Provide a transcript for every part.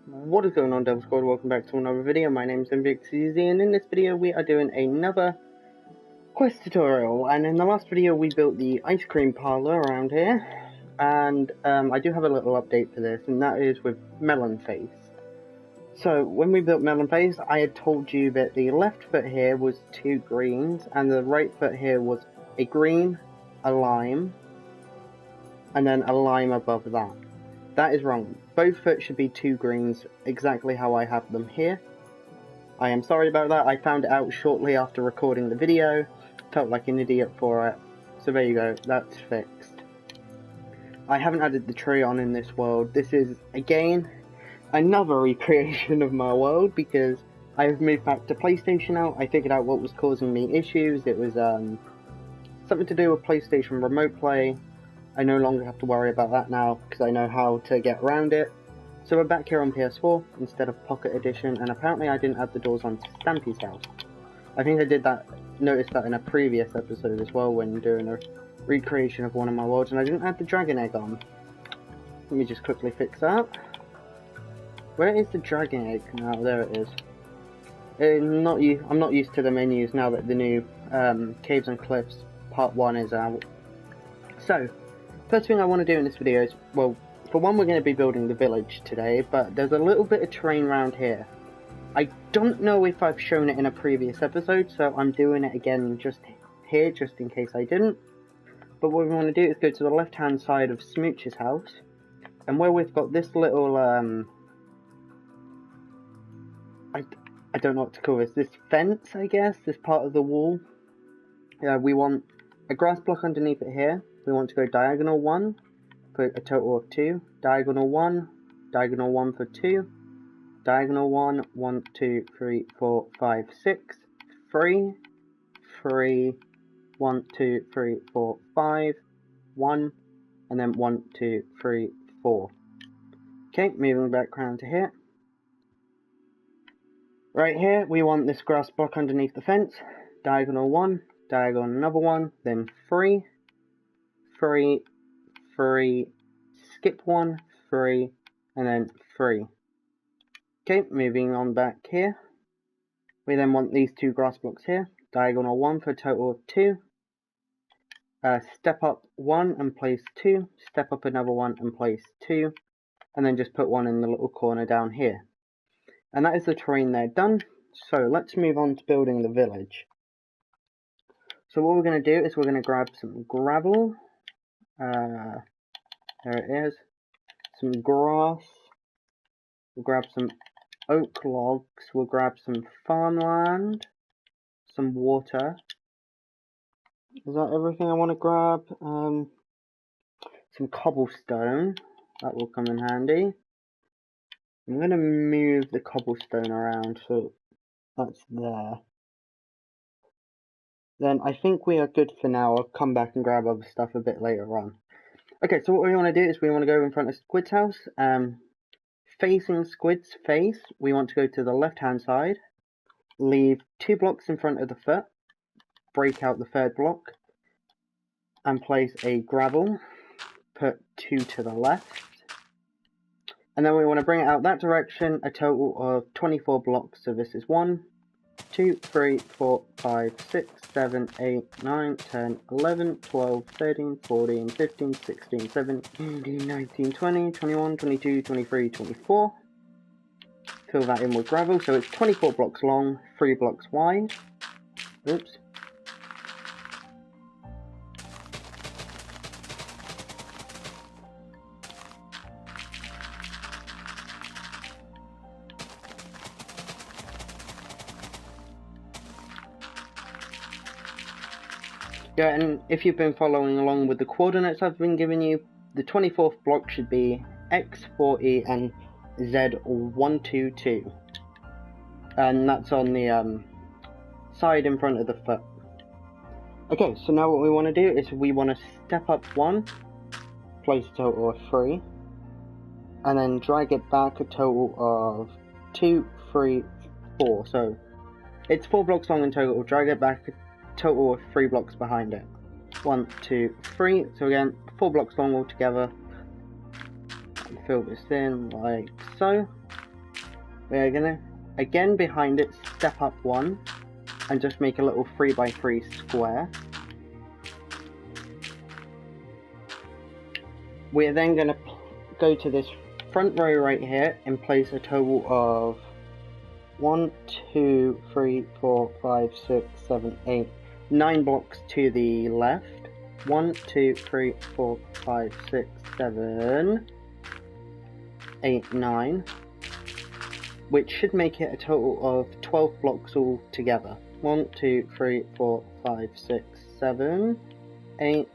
What is going on, Devil Squad? Welcome back to another video. My name is Stampy, and in this video we are doing another quest tutorial. And in the last video we built the ice cream parlor around here, and I do have a little update for this, and that is with Melon Face. So when we built Melon Face, I had told you that the left foot here was 2 greens, and the right foot here was a green, a lime, and then a lime above that. That is wrong. Both foot should be 2 greens, exactly how I have them here. I am sorry about that. I found it out shortly after recording the video. Felt like an idiot for it. So there you go, that's fixed. I haven't added the tree on in this world. This is, again, another recreation of my world because I've moved back to PlayStation now. I figured out what was causing me issues. It was something to do with PlayStation Remote Play. I no longer have to worry about that now because I know how to get around it. So we're back here on PS4 instead of Pocket Edition, and apparently I didn't add the doors on Stampy's house. I think I did that, noticed that in a previous episode as well when doing a recreation of one of my worlds, and I didn't add the dragon egg on. Let me just quickly fix that. Where is the dragon egg? Now, there it is. I'm not used to the menus now that the new Caves and Cliffs Part 1 is out. So, first thing I want to do in this video is, well, for one we're going to be building the village today, but there's a little bit of terrain around here. I don't know if I've shown it in a previous episode, so I'm doing it again just here, just in case I didn't. But what we want to do is go to the left hand side of Smooch's house, and where we've got this little, I don't know what to call this fence, I guess, this part of the wall. We want a grass block underneath it here. We want to go diagonal 1, for a total of 2, diagonal 1 for 2, diagonal 1, 1, 2, 3, 4, 5, 6, 3, 3, 1, 2, 3, 4, 5, 1, and then 1, 2, 3, 4. Okay, moving back around to here. Right here, we want this grass block underneath the fence, diagonal 1, diagonal another 1, then 3, 3, 3, skip 1, 3, and then 3. Okay, moving on back here. We then want these 2 grass blocks here. Diagonal 1 for a total of 2. Step up 1 and place 2. Step up another 1 and place 2. And then just put 1 in the little corner down here. And that is the terrain there done. So let's move on to building the village. So what we're going to do is we're going to grab some gravel. There it is. Some grass. We'll grab some oak logs. We'll grab some farmland. Some water. Is that everything I want to grab? Some cobblestone. That will come in handy. I'm going to move the cobblestone around so that's there. Then I think we are good for now. I'll come back and grab other stuff a bit later on. Okay, so what we want to do is we want to go in front of Squid's house. Facing Squid's face, we want to go to the left hand side. Leave 2 blocks in front of the foot. Break out the 3rd block. And place a gravel. Put 2 to the left. And then we want to bring it out that direction, a total of 24 blocks. So this is 1, 2, 3, 4, 5, 6, 7, 8, 9, 10, 11, 12, 13, 14, 15, 16, 17, 18, 19, 20, 21, 22, 23, 24. Fill that in with gravel, so it's 24 blocks long, 3 blocks wide. Oops. Yeah, and if you've been following along with the coordinates I've been giving you, the 24th block should be X40 and Z122. And that's on the side in front of the foot. Okay, so now what we want to do is we want to step up 1, place a total of 3, and then drag it back a total of 2, 3, 4. So it's 4 blocks long in total, drag it back total of 3 blocks behind it. 1, 2, 3. So again, 4 blocks long altogether. Fill this in like so. We're gonna, again behind it, step up one, and just make a little 3x3 square. We're then gonna go to this front row right here and place a total of 1, 2, 3, 4, 5, 6, 7, 8, 9 blocks to the left. 1, 2, 3, 4, 5, 6, 7, 8, 9. Which should make it a total of 12 blocks all together. 1, 2, 3, 4, 5, 6, 7, 8,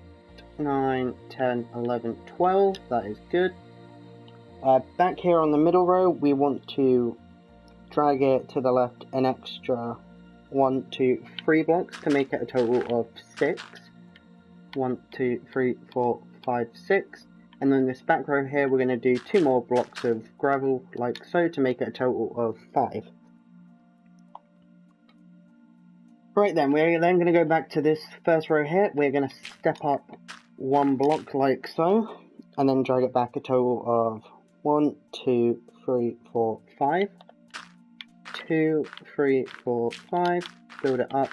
9, 10, 11, 12. That is good. Back here on the middle row, we want to drag it to the left an extra 1, 2, 3 blocks to make it a total of 6. 1, 2, 3, 4, 5, 6. And then this back row here, we're going to do 2 more blocks of gravel, like so, to make it a total of 5. Right then, we're then going to go back to this first row here. We're going to step up 1 block, like so, and then drag it back a total of 1, 2, 3, 4, 5. 2, 3, 4, 5. Build it up.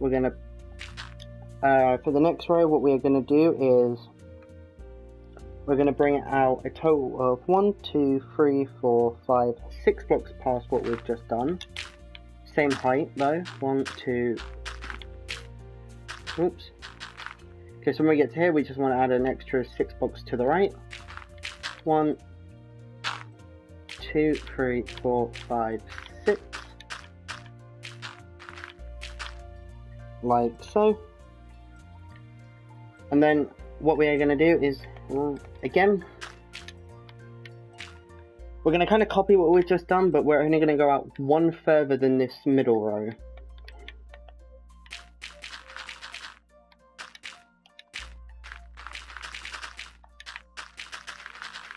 We're going to for the next row, what we're going to do is we're going to bring it out a total of 1, 2, 3, 4, 5, 6 blocks past what we've just done. Same height though. 1, 2. Oops. Okay, so when we get to here, we just want to add an extra 6 blocks to the right. 1, 2, 3, 4, 5, 6. Like so. And then what we are going to do is, again, we're going to kind of copy what we've just done, but we're only going to go out 1 further than this middle row.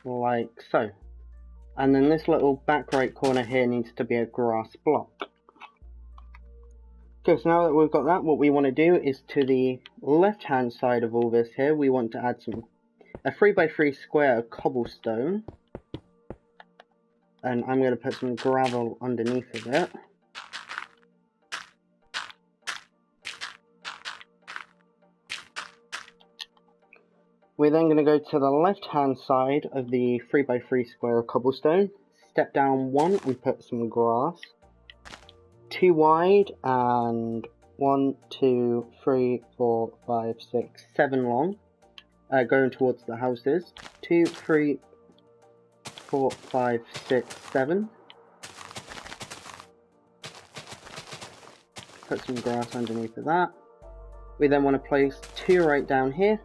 Like so. And then this little back right corner here needs to be a grass block. Okay, so now that we've got that, what we want to do is to the left hand side of all this here, we want to add a 3x3 square of cobblestone. And I'm going to put some gravel underneath of it. We're then going to go to the left hand side of the 3x3 square of cobblestone, step down 1 and put some grass. 2 wide and 1, 2, 3, 4, 5, 6, 7 long, going towards the houses. 2, 3, 4, 5, 6, 7. Put some grass underneath of that. We then want to place 2 right down here,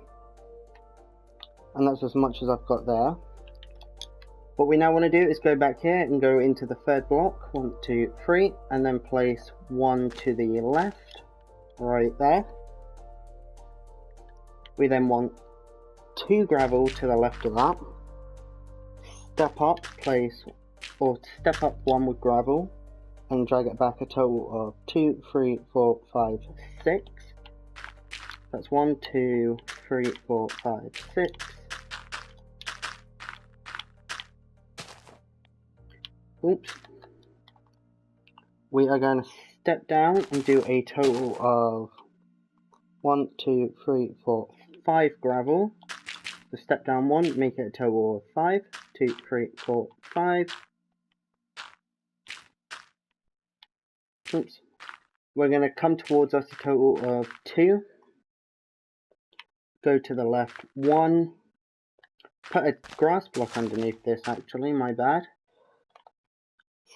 and that's as much as I've got there. What we now want to do is go back here and go into the third block, 1, 2, 3, and then place 1 to the left, right there. We then want 2 gravel to the left of that. Step up, step up 1 with gravel, and drag it back a total of 2, 3, 4, 5, 6. That's 1, 2, 3, 4, 5, 6. Oops. We are going to step down and do a total of 1, 2, 3, 4, 5 gravel. So step down 1, make it a total of 5. 2, 3, 4, 5. Oops. We're going to come towards us a total of 2. Go to the left 1. Put a grass block underneath this, actually, my bad.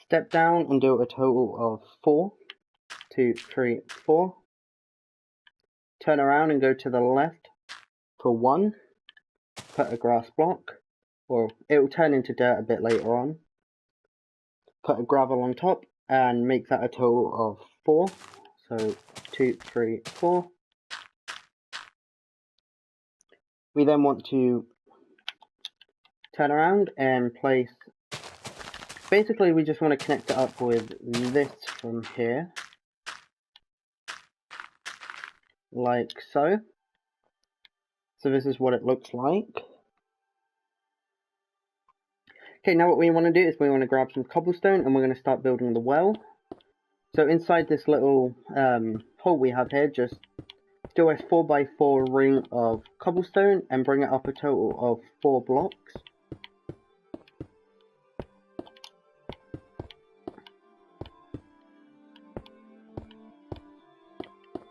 Step down and do a total of 4. 2, 3, 4. Turn around and go to the left for 1. Put a grass block, or it will turn into dirt a bit later on. Put a gravel on top and make that a total of 4. So 2, 3, 4. We then want to turn around and place, basically we just want to connect it up with this from here, like so. So this is what it looks like. Okay, now what we want to do is we want to grab some cobblestone and we're going to start building the well. So inside this little hole we have here, just do a 4x4 ring of cobblestone and bring it up a total of 4 blocks.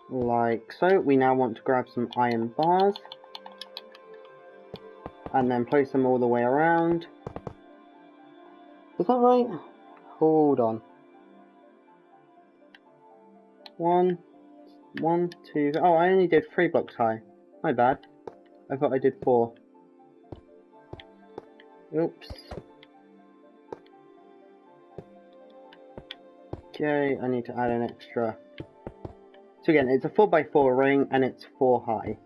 Like so. We now want to grab some iron bars and then place them all the way around. Is that right? Hold on. 1, 2. Oh, I only did 3 blocks high. My bad. I thought I did 4. Oops. Okay, I need to add an extra. So again, it's a 4x4 ring and it's 4 high.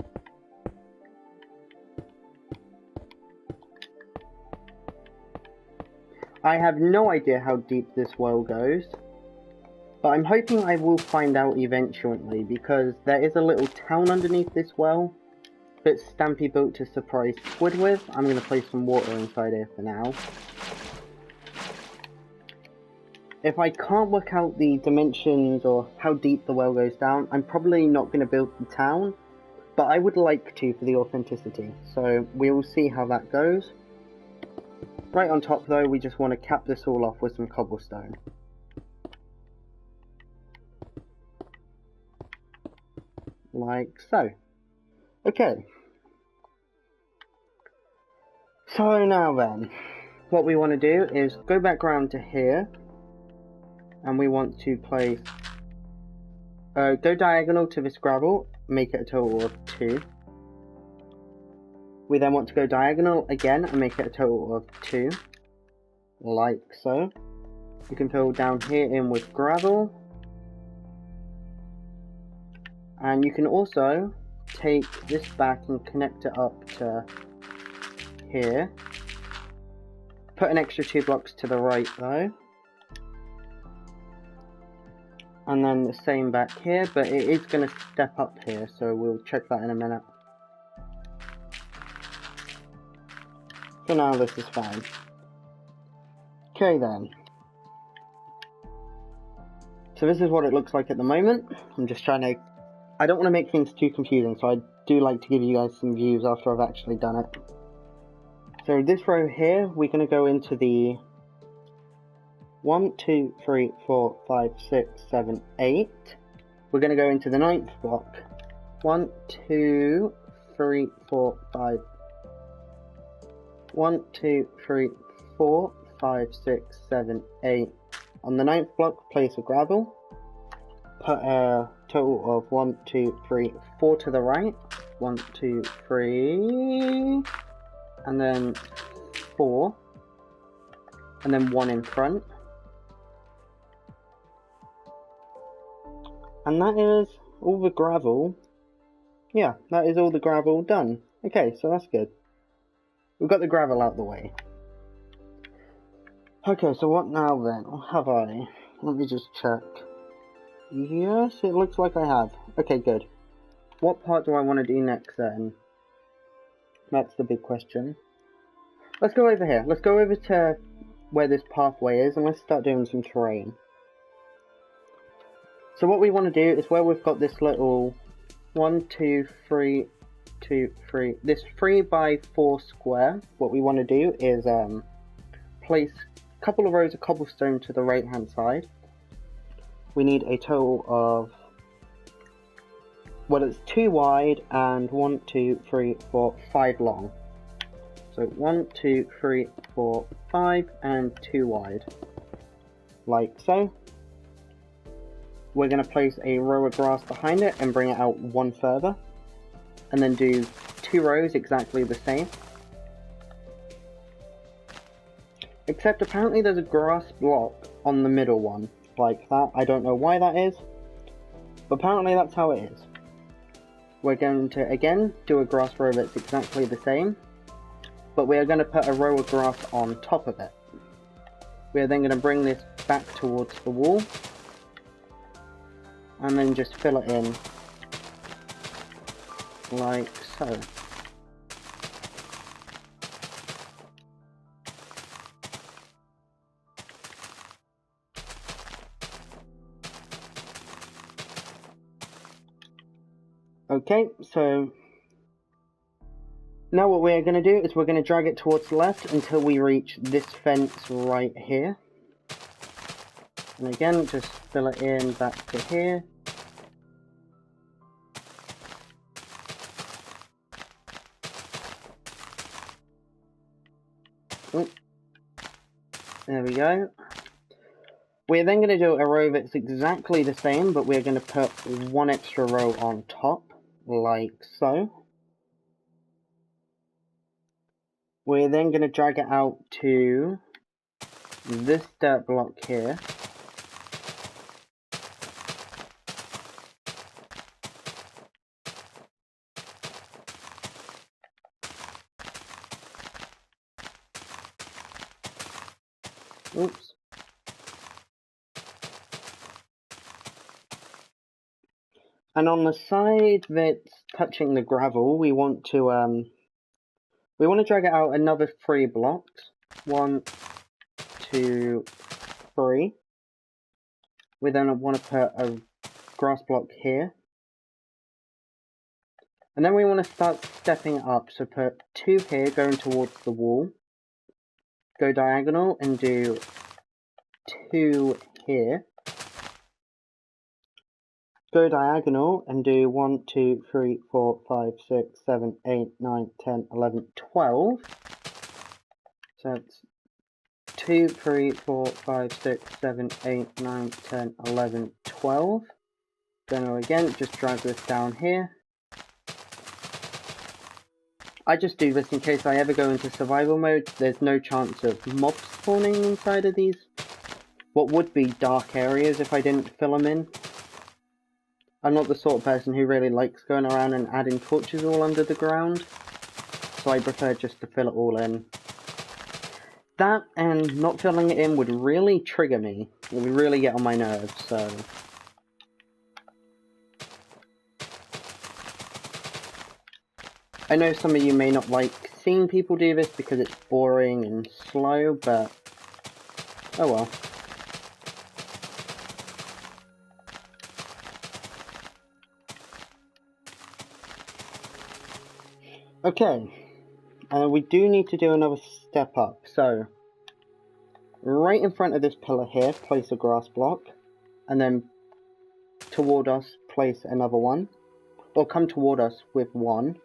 I have no idea how deep this well goes, but I'm hoping I will find out eventually, because there is a little town underneath this well that Stampy built to surprise Squid with. I'm going to place some water inside here for now. If I can't work out the dimensions or how deep the well goes down, I'm probably not going to build the town, but I would like to for the authenticity, so we will see how that goes. Right on top though, we just want to cap this all off with some cobblestone. Like so. Okay. So now then, what we want to do is go back round to here, and we want to place, go diagonal to this gravel, make it a total of 2. We then want to go diagonal again and make it a total of 2, like so. You can fill down here in with gravel, and you can also take this back and connect it up to here. Put an extra 2 blocks to the right though, and then the same back here, but it is going to step up here, so we'll check that in a minute. For now, this is fine. Okay then. So this is what it looks like at the moment. I'm just trying to... I don't want to make things too confusing, so I do like to give you guys some views after I've actually done it. So this row here, we're going to go into the 1, 2, 3, 4, 5, 6, 7, 8. We're going to go into the 9th block. 1, 2, 3, 4, 5. 1, 2, 3, 4, 5, 6, 7, 8. On the 9th block, place a gravel. Put a total of 1, 2, 3, 4 to the right. 1, 2, 3. And then 4. And then 1 in front. And that is all the gravel. Yeah, that is all the gravel done. Okay, so that's good. We've got the gravel out the way. Okay, so what now then? Or have I? Let me just check. Yes, it looks like I have. Okay, good. What part do I want to do next then? That's the big question. Let's go over here. Let's go over to where this pathway is and let's start doing some terrain. So what we want to do is where we've got this little 1, 2, 3, 2, 3, this 3x4 square, what we want to do is place a couple of rows of cobblestone to the right hand side. We need a total of, well, it's 2 wide and 1, 2, 3, 4, 5 long. So 1, 2, 3, 4, 5 and 2 wide, like so. We're going to place a row of grass behind it and bring it out 1 further, and then do 2 rows exactly the same. Except apparently there's a grass block on the middle one, like that. I don't know why that is, but apparently that's how it is. We're going to again do a grass row that's exactly the same, but we are going to put a row of grass on top of it. We are then going to bring this back towards the wall, and then just fill it in like so. Okay, so now what we're going to do is we're going to drag it towards the left until we reach this fence right here. And again, just fill it in back to here. Oh, there we go. We're then going to do a row that's exactly the same, but we're going to put one extra row on top, like so. We're then going to drag it out to this dirt block here. Oops. And on the side that's touching the gravel, we want to drag it out another 3 blocks. 1, 2, 3. We then want to put a grass block here. And then we want to start stepping up, so put 2 here going towards the wall. Go diagonal and do 2 here. Go diagonal and do 1, 2, 3, 4, 5, 6, 7, 8, 9, 10, 11, 12. So that's 2, 3, 4, 5, 6, 7, 8, 9, 10, 11, 12. Then again, just drag this down here. I just do this in case I ever go into survival mode. There's no chance of mobs spawning inside of these. What would be dark areas if I didn't fill them in. I'm not the sort of person who really likes going around and adding torches all under the ground, so I prefer just to fill it all in. That and not filling it in would really trigger me. It would really get on my nerves, so... I know some of you may not like seeing people do this because it's boring and slow, but... oh well. Okay, we do need to do another step up, so right in front of this pillar here, place a grass block, and then toward us, place another one, or come toward us with one,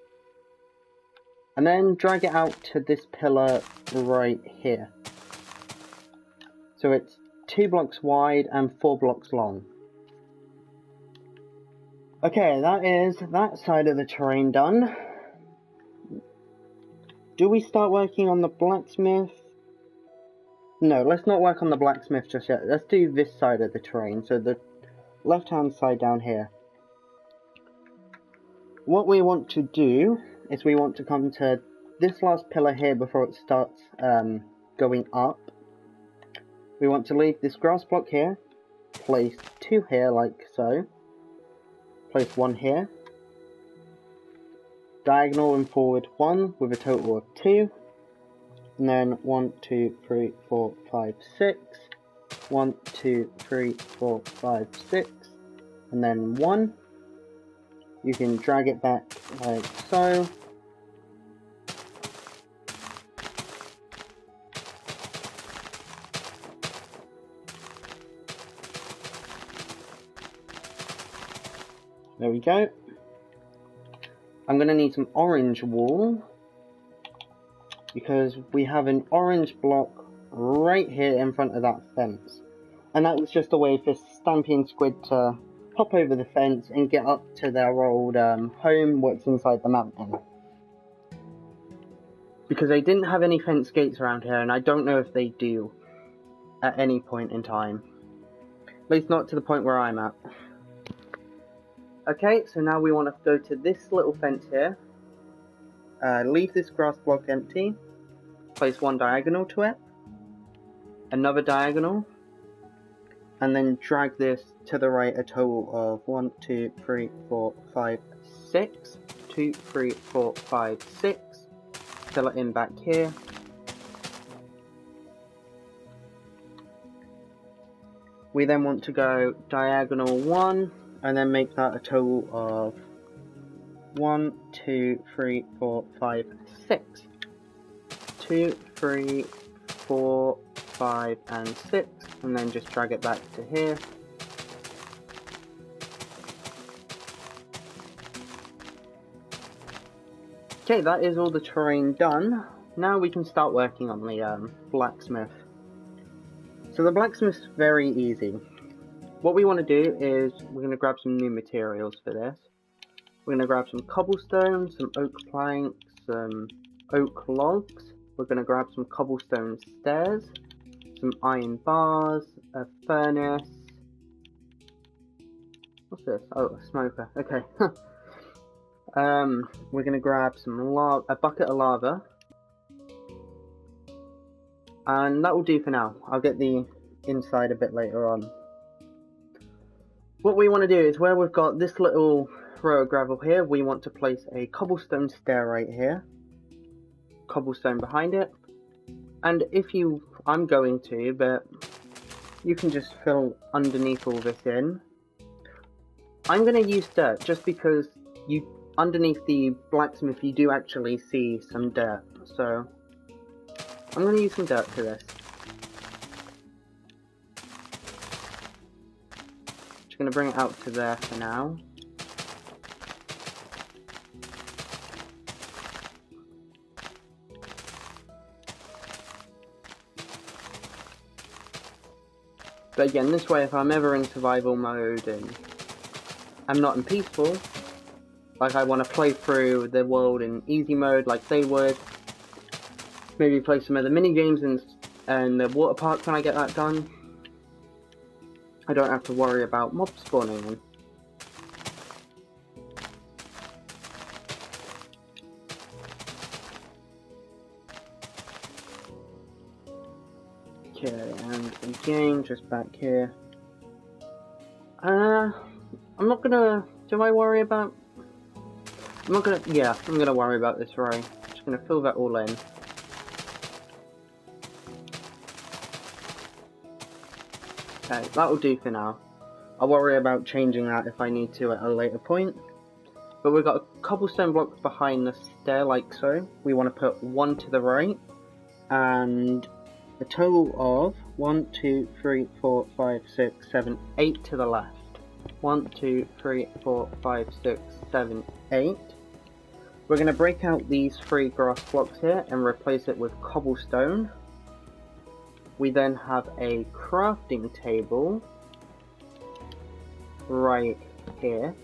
and then drag it out to this pillar right here. So it's 2 blocks wide and 4 blocks long. Okay, that is that side of the terrain done. Do we start working on the blacksmith? No, let's not work on the blacksmith just yet. Let's do this side of the terrain, so the left-hand side down here. What we want to do is we want to come to this last pillar here before it starts going up. We want to leave this grass block here, place 2 here like so, place 1 here, diagonal and forward 1 with a total of 2, and then 1, 2, 3, 4, 5, 6, 1, 2, 3, 4, 5, 6, and then 1. You can drag it back like so. There we go. I'm going to need some orange wool, because we have an orange block right here in front of that fence. And that was just a way for Stampy and Squid to hop over the fence and get up to their old home, what's inside the mountain. Because they didn't have any fence gates around here, and I don't know if they do at any point in time. At least not to the point where I'm at. Okay, so now we want to go to this little fence here. Leave this grass block empty. Place 1 diagonal to it. Another diagonal. And then drag this to the right a total of 1, 2, 3, 4, 5, 6. 2, 3, 4, 5, 6. Fill it in back here. We then want to go diagonal 1, and then make that a total of 1, 2, 3, 4, 5, 6. 2, 3, 4, 5, and 6, and then just drag it back to here. Okay, that is all the terrain done. Now we can start working on the blacksmith. So the blacksmith's very easy. What we want to do is we're going to grab some new materials for this. We're going to grab some cobblestone, some oak planks, some oak logs. We're going to grab some cobblestone stairs, some iron bars, a furnace. What's this? Oh, a smoker. Okay. We're going to grab some a bucket of lava. And that will do for now. I'll get the inside a bit later on. What we want to do is where we've got this little row of gravel here, we want to place a cobblestone stair right here. Cobblestone behind it. And I'm going to, but you can just fill underneath all this in. I'm going to use dirt just because underneath the blacksmith you do actually see some dirt. So I'm going to use some dirt for this. Just going to bring it out to there for now. But again, this way if I'm ever in survival mode and I'm not in peaceful, like I want to play through the world in easy mode like they would, maybe play some other mini games and the water park when I get that done, I don't have to worry about mobs spawning in. Okay, and again, just back here. I'm not gonna, I'm gonna worry about this row. Just gonna fill that all in. Okay, that'll do for now. I'll worry about changing that if I need to at a later point. But we've got a cobblestone block behind the stair like so. We want to put one to the right, and a total of 1, 2, 3, 4, 5, 6, 7, 8 to the left. 1, 2, 3, 4, 5, 6, 7, 8. We're going to break out these 3 grass blocks here and replace it with cobblestone. We then have a crafting table right here.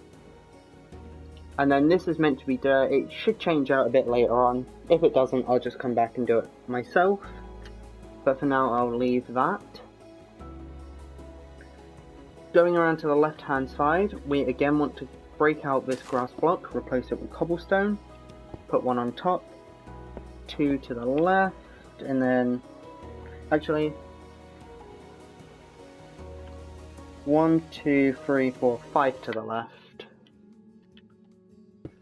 And then this is meant to be dirt. It should change out a bit later on. If it doesn't, I'll just come back and do it myself. But for now, I'll leave that. Going around to the left hand side, we again want to break out this grass block, replace it with cobblestone, put one on top, 2 to the left, and then actually 1, 2, 3, 4, 5 to the left.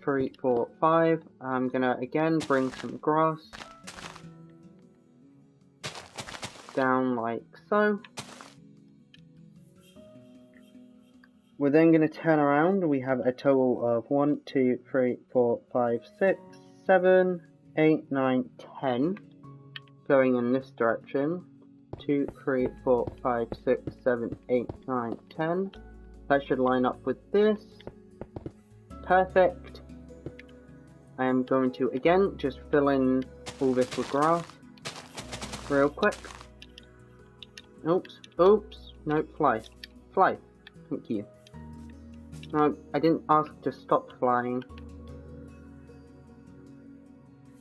3, 4, 5. I'm gonna again bring some grass down like so. We're then going to turn around. We have a total of 1, 2, 3, 4, 5, 6, 7, 8, 9, 10 going in this direction. 2, 3, 4, 5, 6, 7, 8, 9, 10. That should line up with this. Perfect. I am going to again just fill in all this with grass real quick. Oops, no, fly, thank you. No, I didn't ask to stop flying.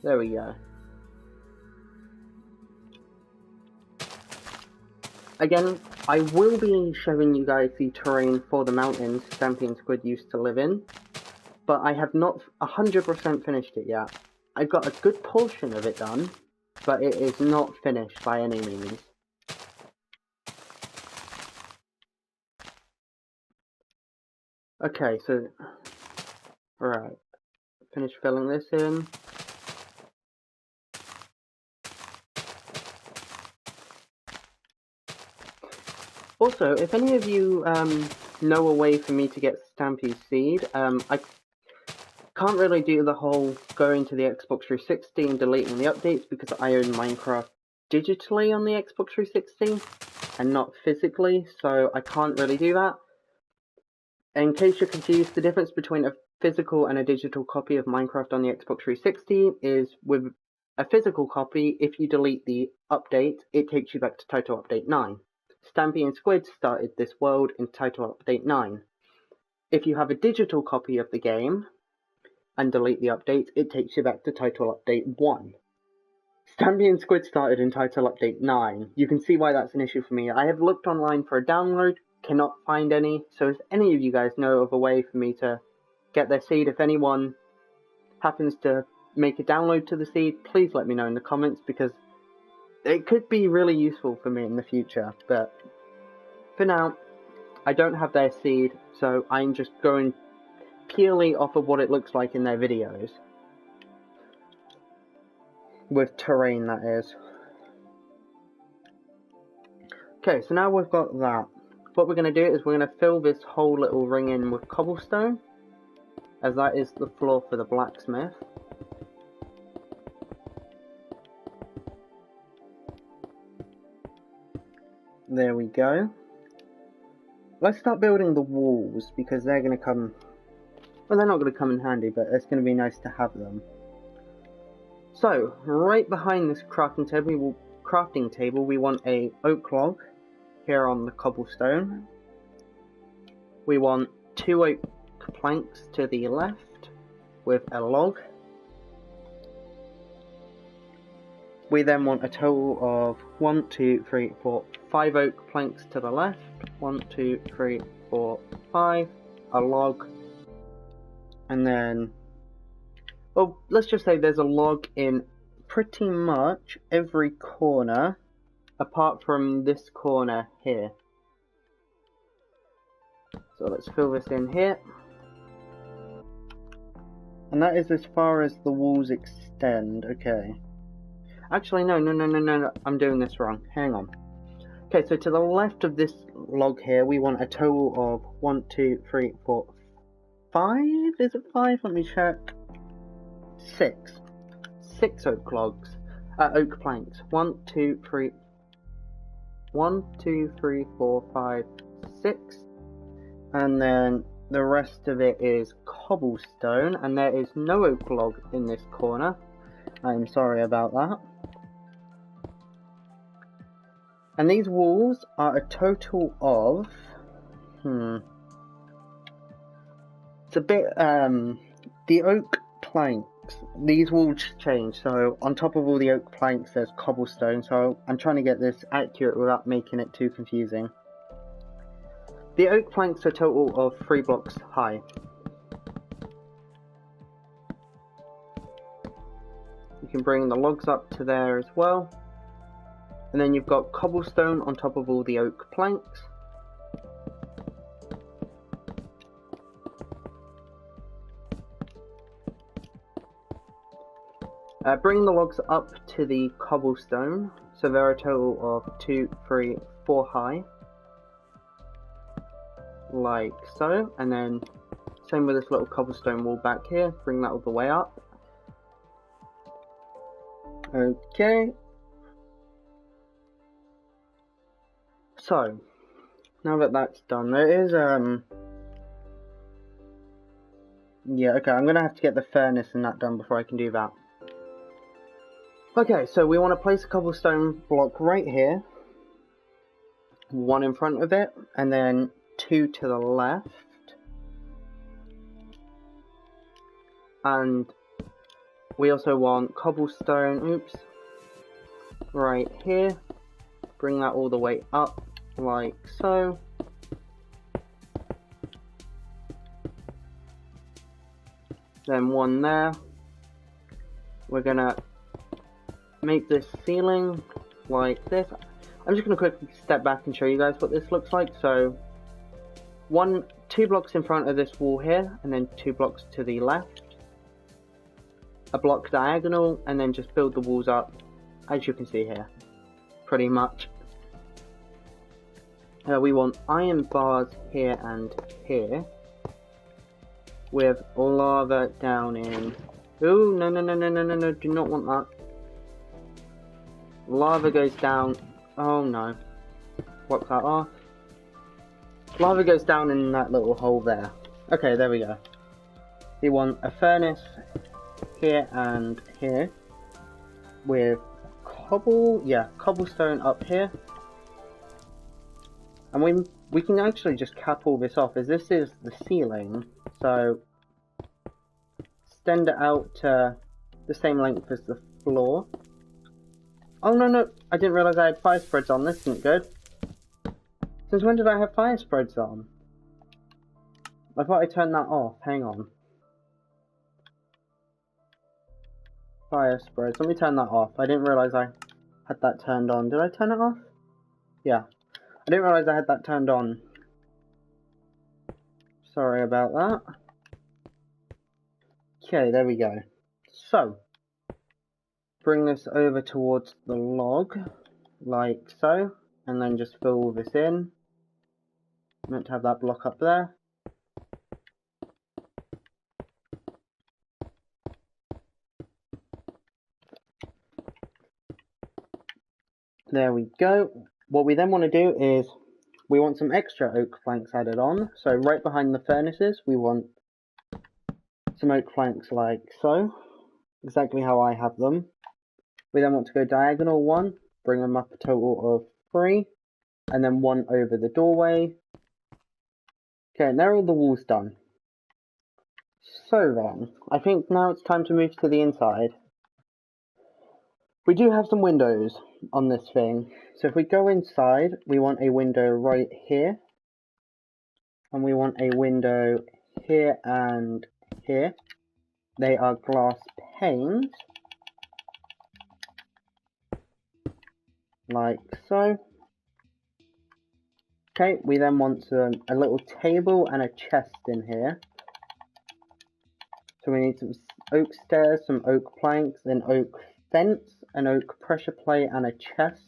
There we go. Again, I will be showing you guys the terrain for the mountains Stampy and Squid used to live in, but I have not 100% finished it yet. I've got a good portion of it done, but it is not finished by any means. Okay, so, right, finish filling this in. Also, if any of you know a way for me to get Stampy's seed, Can't really do the whole going to the Xbox 360 and deleting the updates because I own Minecraft digitally on the Xbox 360 and not physically, so I can't really do that. In case you're confused, the difference between a physical and a digital copy of Minecraft on the Xbox 360 is with a physical copy, if you delete the update, it takes you back to Title Update 9. Stampy and Squid started this world in Title Update 9. If you have a digital copy of the game and delete the update, it takes you back to Title Update 1. Stampy and Squid started in Title Update 9. You can see why that's an issue for me. I have looked online for a download, cannot find any, so if any of you guys know of a way for me to get their seed, if anyone happens to make a download to the seed, please let me know in the comments, because it could be really useful for me in the future. But for now, I don't have their seed, so I'm just going purely off of what it looks like in their videos. With terrain, that is. Okay, so now we've got that. What we're going to do is we're going to fill this whole little ring in with cobblestone, as that is the floor for the blacksmith. There we go. Let's start building the walls, because they're going to come... Well, they're not going to come in handy, but it's going to be nice to have them. So, right behind this crafting table, we want a oak log here on the cobblestone. We want 2 oak planks to the left with a log. We then want a total of 1, 2, 3, 4, 5 oak planks to the left. 1, 2, 3, 4, 5. A log. And then, well, let's just say there's a log in pretty much every corner, apart from this corner here. So let's fill this in here. And that is as far as the walls extend. Okay. Actually, no, I'm doing this wrong. Hang on. Okay, so to the left of this log here, we want a total of 1, 2, 3, 4, 5? Is it 5? Let me check. 6. 6 oak logs. Oak planks. 1, 2, 3. 1, 2, 3, 4, 5, 6. And then the rest of it is cobblestone, and there is no oak log in this corner. I'm sorry about that. And these walls are a total of... It's a bit... The oak planks, these walls change, so on top of all the oak planks there's cobblestone, so I'm trying to get this accurate without making it too confusing. The oak planks are a total of 3 blocks high. You can bring the logs up to there as well. And then you've got cobblestone on top of all the oak planks. Bring the logs up to the cobblestone, so they're a total of 2, 3, 4 high. Like so, and then same with this little cobblestone wall back here, bring that all the way up. Okay. So, now that that's done, there is, yeah, okay, I'm gonna have to get the furnace and that done before I can do that. Okay, so we want to place a cobblestone block right here. 1 in front of it, and then 2 to the left. And we also want cobblestone, right here. Bring that all the way up, like so. Then 1 there. We're gonna make this ceiling like this. I'm just gonna quickly step back and show you guys what this looks like. So 2 blocks in front of this wall here, and then 2 blocks to the left. A block diagonal, and then just build the walls up, as you can see here, pretty much. We want iron bars here and here. with lava down in. Ooh, no, do not want that. Lava goes down. Oh no. Wipe that off. Lava goes down in that little hole there. Okay, there we go. We want a furnace here and here with cobblestone up here. And we can actually just cap all this off, as this is the ceiling, so extend it out to the same length as the floor. Oh no, I didn't realise I had fire spreads on, this isn't good. Since when did I have fire spreads on? I thought I turned that off, hang on. Fire spreads, let me turn that off. I didn't realise I had that turned on. Did I turn it off? Yeah. I didn't realise I had that turned on. Sorry about that. Okay, there we go. So, bring this over towards the log, like so, and then just fill all this in. Meant to have that block up there. There we go. What we then want to do is, we want some extra oak planks added on. So right behind the furnaces, we want some oak planks like so. Exactly how I have them. We then want to go diagonal 1, bring them up a total of 3, and then 1 over the doorway. Okay, and there are all the walls done. So then, I think now it's time to move to the inside. We do have some windows on this thing, so if we go inside, we want a window right here, and we want a window here and here. They are glass panes, like so. Okay, we then want a little table and a chest in here. So we need some oak stairs, some oak planks, an oak fence, an oak pressure plate, and a chest.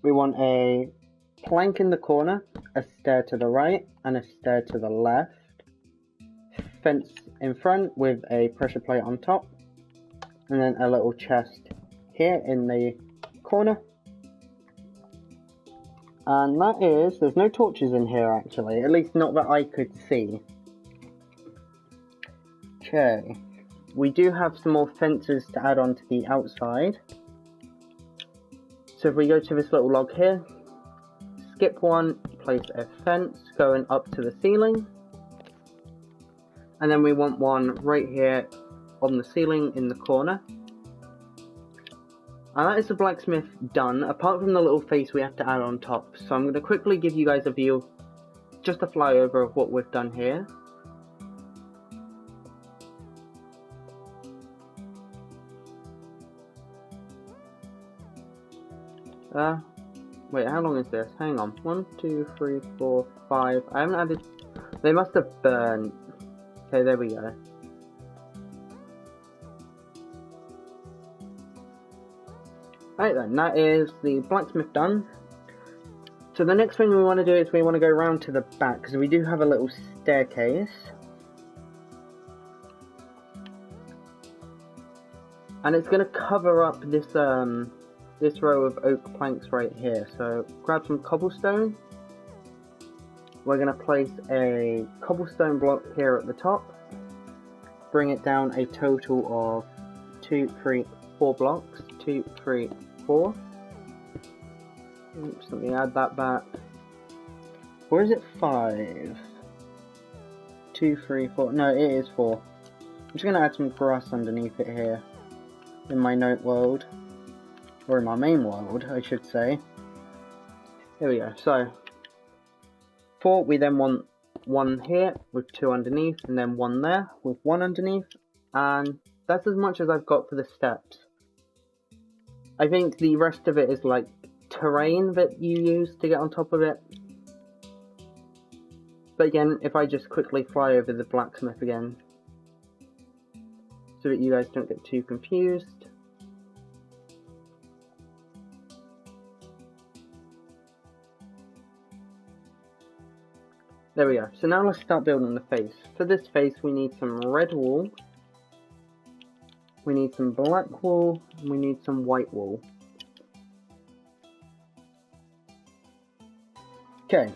We want a plank in the corner, a stair to the right, and a stair to the left. Fence in front with a pressure plate on top, and then a little chest here in the corner. And that is, there's no torches in here actually, at least not that I could see. Okay, we do have some more fences to add on to the outside. So if we go to this little log here, skip one, place a fence going up to the ceiling. And then we want one right here on the ceiling in the corner. And that is the blacksmith done, apart from the little face we have to add on top. So I'm going to quickly give you guys a view, just a flyover of what we've done here. Wait, how long is this? Hang on. 1, 2, 3, 4, 5. I haven't added... They must have burned. Okay, there we go. Right then, that is the blacksmith done. So the next thing we want to do is we want to go around to the back, because we do have a little staircase. And it's going to cover up this this row of oak planks right here. So grab some cobblestone. We're going to place a cobblestone block here at the top. Bring it down a total of 2, 3, 4 blocks. 2, 3, 4. Oops, let me add that back. Or is it 5? 2, 3, 4. No, it is 4. I'm just going to add some grass underneath it here. In my note world. Or in my main world, I should say. Here we go. So, 4, we then want 1 here with 2 underneath, and then 1 there with 1 underneath. And that's as much as I've got for the steps. I think the rest of it is like terrain that you use to get on top of it. But again, if I just quickly fly over the blacksmith again, so that you guys don't get too confused. There we go. So now let's start building the face. For this face we need some red wool, we need some black wool, and we need some white wool. Okay,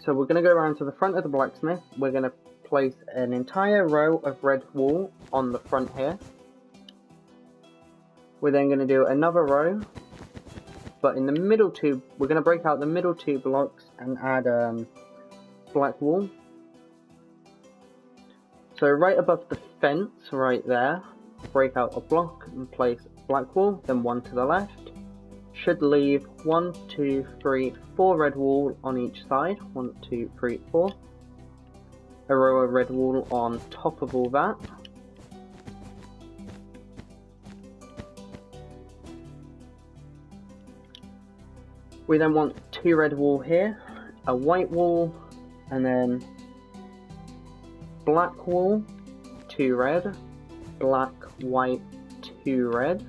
so we're going to go around to the front of the blacksmith. We're going to place an entire row of red wool on the front here. We're then going to do another row, but in the middle two, we're going to break out the middle two blocks and add black wool. So right above the fence, right there, break out a block and place black wool, then one to the left. Should leave 1, 2, 3, 4 red wool on each side. 1, 2, 3, 4. A row of red wool on top of all that. We then want 2 red wool here, a white wool, and then black wool, 2 red, black, white, 2 red,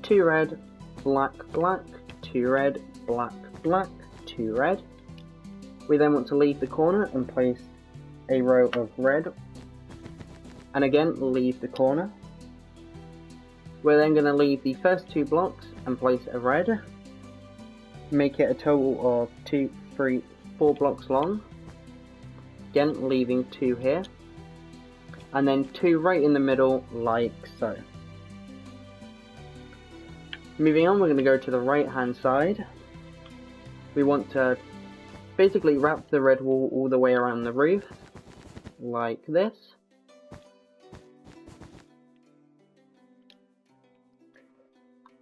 2 red, black, black, 2 red, black, black, 2 red. We then want to leave the corner and place a row of red, and again leave the corner. We're then going to leave the first 2 blocks and place a red, make it a total of 2, 3, 4 blocks long, again leaving 2 here, and then 2 right in the middle like so. Moving on, we're going to go to the right hand side. We want to basically wrap the red wool all the way around the roof, like this.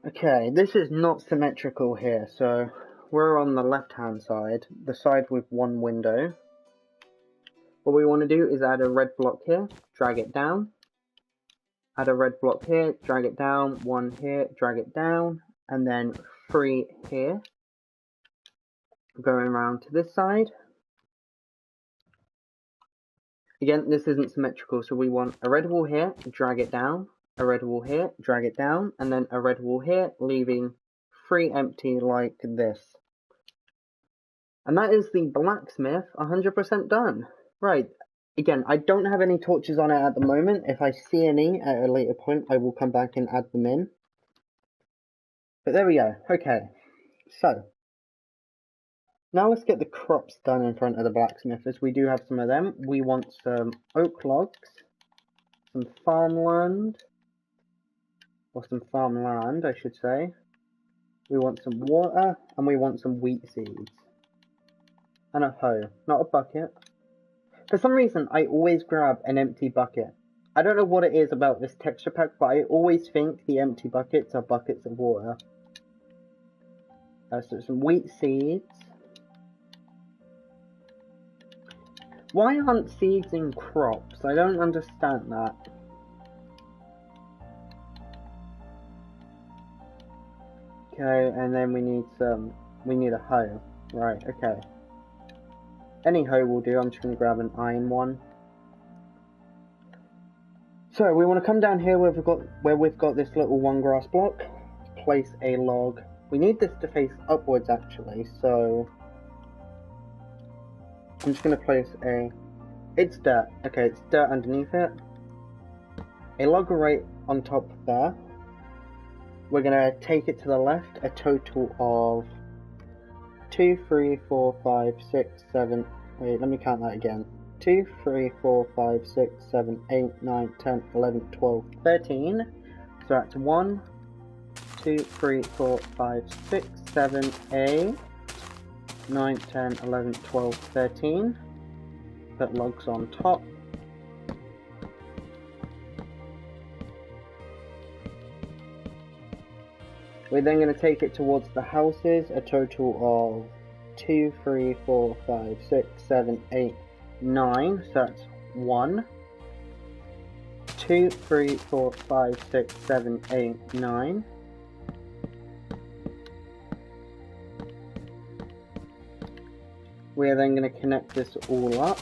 Okay, this is not symmetrical here, so we're on the left hand side, the side with 1 window. What we want to do is add a red block here, drag it down. Add a red block here, drag it down, 1 here, drag it down, and then 3 here. Going around to this side. Again, this isn't symmetrical, so we want a red wall here, drag it down, a red wall here, drag it down, and then a red wall here, leaving 3 empty like this. And that is the blacksmith 100% done. Right. Again, I don't have any torches on it at the moment. If I see any at a later point, I will come back and add them in. But there we go. Okay. So, now let's get the crops done in front of the blacksmith, as we do have some of them. We want some oak logs, some farmland, or some farmland, I should say. We want some water, and we want some wheat seeds. And a hoe, not a bucket. For some reason, I always grab an empty bucket. I don't know what it is about this texture pack, but I always think the empty buckets are buckets of water. So some wheat seeds. Why aren't seeds in crops? I don't understand that. Okay, and then we need a hoe. Right, okay. Any hoe will do. I'm just going to grab an iron one. So we want to come down here where we've got this little 1 grass block. Place a log. We need this to face upwards actually, so I'm just going to place it's dirt. Okay, it's dirt underneath it. A log right on top there. We're going to take it to the left a total of 2, 3, 4, 5, 6, 7, wait, let me count that again. 2, 3, 4, 5, 6, 7, 8, 9, 10, 11, 12, 13. So that's 1, 2, 3, 4, 5, 6, 7, 8, 9, 10, 11, 12, 13. Put logs on top. We're then going to take it towards the houses, a total of 2, 3, 4, 5, 6, 7, 8, 9. So that's 1, 2, 3, 4, 5, 6, 7, 8, 9. We are then going to connect this all up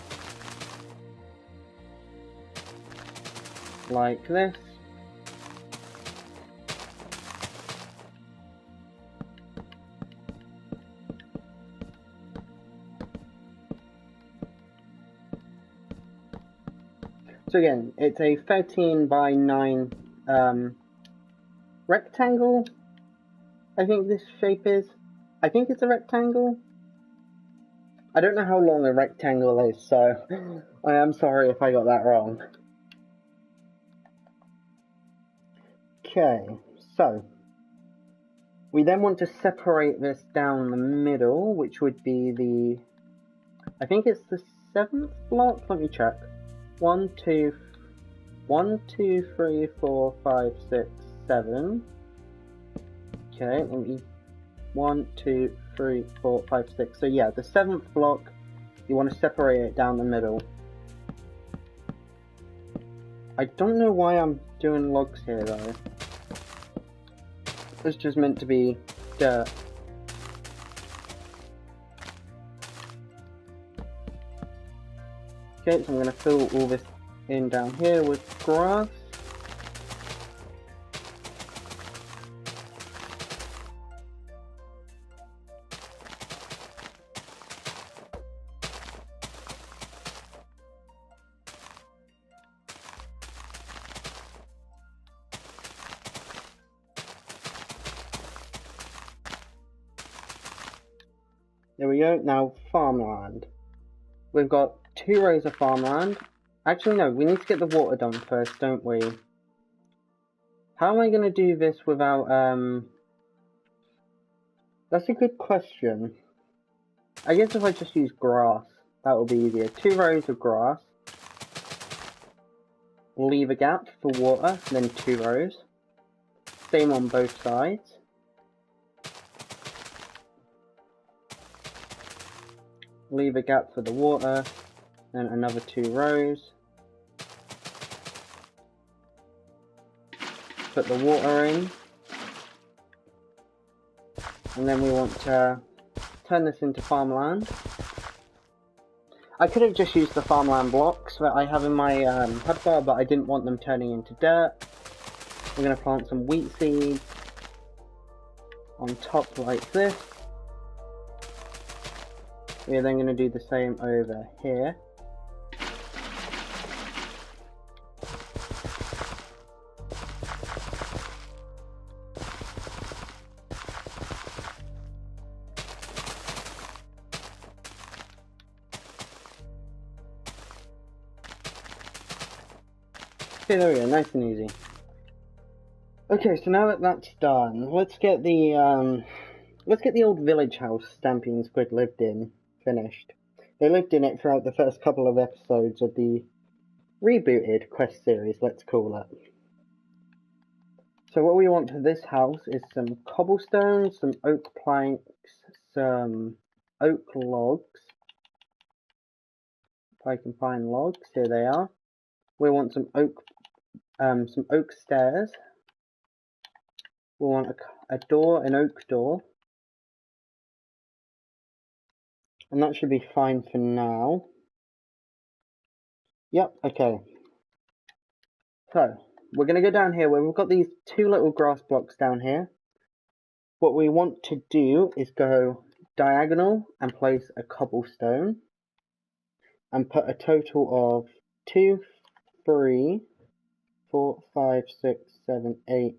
like this. So again, it's a 13 by 9 rectangle. I think this shape is. I think it's a rectangle. I don't know how long a rectangle is, so I am sorry if I got that wrong. Okay, so we then want to separate this down the middle, which would be the, I think it's the 7th block. Let me check. 1, 2, 3, 4, 5, 6, 7. Okay, let me. 1, 2, 3, 4, 5, 6. So yeah, the 7th block, you want to separate it down the middle. I don't know why I'm doing logs here though. It's just meant to be dirt. Okay, so I'm going to fill all this in down here with grass. There we go, now farmland. We've got 2 rows of farmland. Actually no, we need to get the water done first, don't we? How am I going to do this without, That's a good question. I guess if I just use grass, that will be easier. 2 rows of grass. Leave a gap for water, then 2 rows. Same on both sides. Leave a gap for the water, then another 2 rows. Put the water in. And then we want to turn this into farmland. I could have just used the farmland blocks that I have in my hotbar, but I didn't want them turning into dirt. We're going to plant some wheat seeds on top like this. We're then going to do the same over here. Okay, there we go, nice and easy. Okay, so now that that's done, let's get the old village house Stampy and Squid lived in finished. They lived in it throughout the first couple of episodes of the rebooted quest series, let's call it. So what we want for this house is some cobblestone, some oak planks, some oak logs. If I can find logs, here they are. We want some oak stairs. We want a door, an oak door. And that should be fine for now. Yep, okay. So, we're going to go down here where we've got these 2 little grass blocks down here. What we want to do is go diagonal and place a cobblestone. And put a total of 2, 3, 4, 5, 6, 7, 8.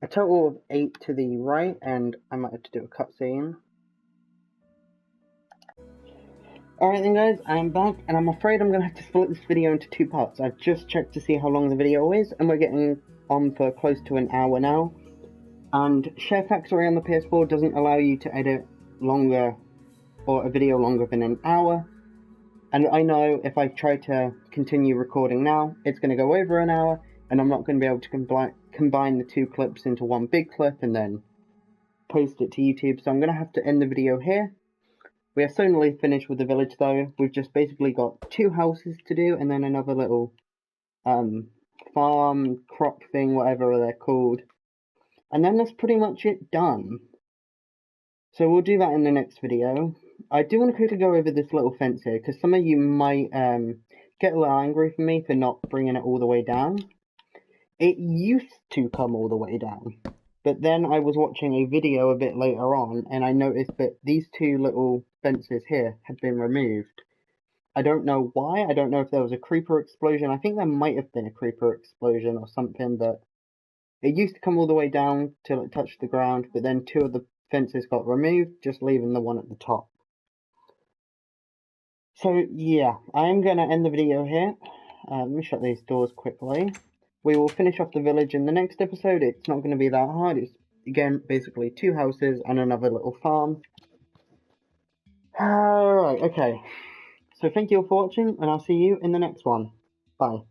A total of 8 to the right, and I might have to do a cutscene. Alright then guys, I'm back, and I'm afraid I'm going to have to split this video into 2 parts. I've just checked to see how long the video is, and we're getting on for close to an hour now. And Share Factory on the PS4 doesn't allow you to edit longer, or a video longer than an hour. And I know if I try to continue recording now, it's going to go over an hour, and I'm not going to be able to combine the 2 clips into one big clip and then post it to YouTube, so I'm going to have to end the video here. We are so nearly finished with the village though. We've just basically got 2 houses to do and then another little farm, crop thing, whatever they're called. And then that's pretty much it done. So we'll do that in the next video. I do want to quickly go over this little fence here, because some of you might get a little angry for me for not bringing it all the way down. It used to come all the way down. But then I was watching a video a bit later on, and I noticed that these 2 little fences here had been removed. I don't know why. I don't know if there was a creeper explosion. I think there might have been a creeper explosion or something, but it used to come all the way down till it touched the ground, but then 2 of the fences got removed, just leaving the one at the top. So yeah, I am going to end the video here. Let me shut these doors quickly. We will finish off the village in the next episode. It's not going to be that hard. It's, again, basically 2 houses and another little farm. Alright, okay. So thank you all for watching, and I'll see you in the next one. Bye.